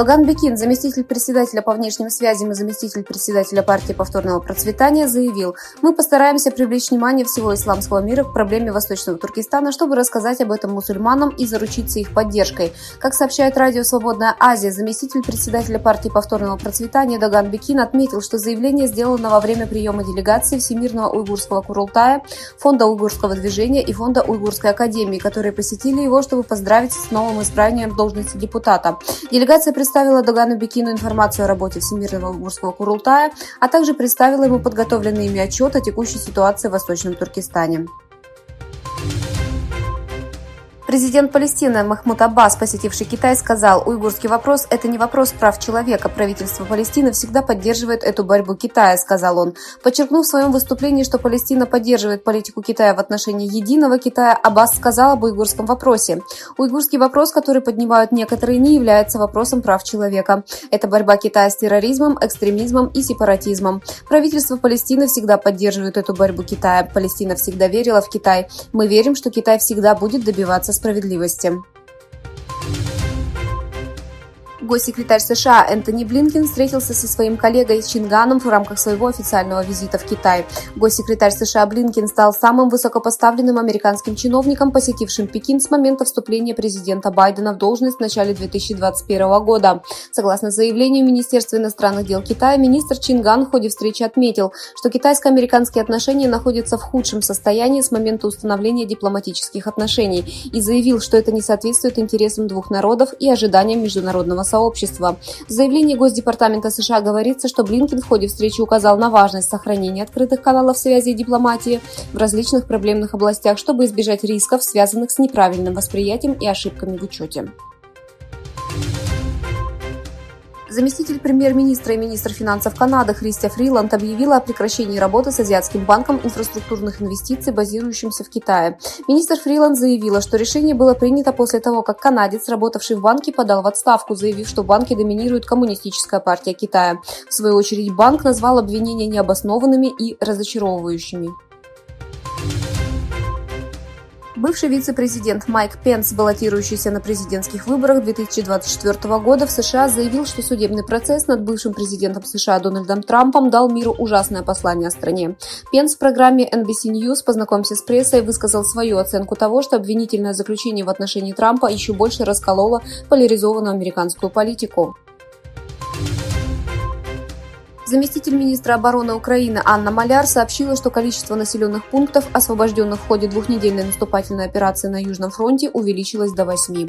Доган Бекин, заместитель председателя по внешним связям и заместитель председателя партии повторного процветания, заявил: «Мы постараемся привлечь внимание всего исламского мира к проблеме Восточного Туркестана, чтобы рассказать об этом мусульманам и заручиться их поддержкой». Как сообщает радио «Свободная Азия», заместитель председателя партии повторного процветания Доган Бекин отметил, что заявление сделано во время приема делегации Всемирного уйгурского Курултая, Фонда уйгурского движения и Фонда уйгурской академии, которые посетили его, чтобы поздравить с новым избранием в должности депутата. Делегация представила Догану Бекину информацию о работе Всемирного уйгурского Курултая, а также представила ему подготовленный ими отчет о текущей ситуации в Восточном Туркестане. Президент Палестины Махмуд Аббас, посетивший Китай, сказал: «Уйгурский вопрос – это не вопрос прав человека. Правительство Палестины всегда поддерживает эту борьбу Китая», – сказал он. Подчеркнув в своем выступлении, что Палестина поддерживает политику Китая в отношении единого Китая, Аббас сказал об уйгурском вопросе: «Уйгурский вопрос, который поднимают некоторые, не является вопросом прав человека. Это борьба Китая с терроризмом, экстремизмом и сепаратизмом. Правительство Палестины всегда поддерживает эту борьбу Китая. Палестина всегда верила в Китай. Мы верим, что Китай всегда будет добиваться справедливости». Госсекретарь США Энтони Блинкен встретился со своим коллегой Чинганом в рамках своего официального визита в Китай. Госсекретарь США Блинкен стал самым высокопоставленным американским чиновником, посетившим Пекин с момента вступления президента Байдена в должность в начале 2021 года. Согласно заявлению Министерства иностранных дел Китая, министр Чинган в ходе встречи отметил, что китайско-американские отношения находятся в худшем состоянии с момента установления дипломатических отношений и заявил, что это не соответствует интересам двух народов и ожиданиям международного сообщества. В заявлении Госдепартамента США говорится, что Блинкен в ходе встречи указал на важность сохранения открытых каналов связи и дипломатии в различных проблемных областях, чтобы избежать рисков, связанных с неправильным восприятием и ошибками в учете. Заместитель премьер-министра и министр финансов Канады Христя Фриланд объявила о прекращении работы с Азиатским банком инфраструктурных инвестиций, базирующимся в Китае. Министр Фриланд заявила, что решение было принято после того, как канадец, работавший в банке, подал в отставку, заявив, что в банке доминирует Коммунистическая партия Китая. В свою очередь, банк назвал обвинения необоснованными и разочаровывающими. Бывший вице-президент Майк Пенс, баллотирующийся на президентских выборах 2024 года в США, заявил, что судебный процесс над бывшим президентом США Дональдом Трампом дал миру ужасное послание о стране. Пенс в программе NBC News «Познакомься с прессой» высказал свою оценку того, что обвинительное заключение в отношении Трампа еще больше раскололо поляризованную американскую политику. Заместитель министра обороны Украины Анна Маляр сообщила, что количество населенных пунктов, освобожденных в ходе двухнедельной наступательной операции на Южном фронте, увеличилось до 8.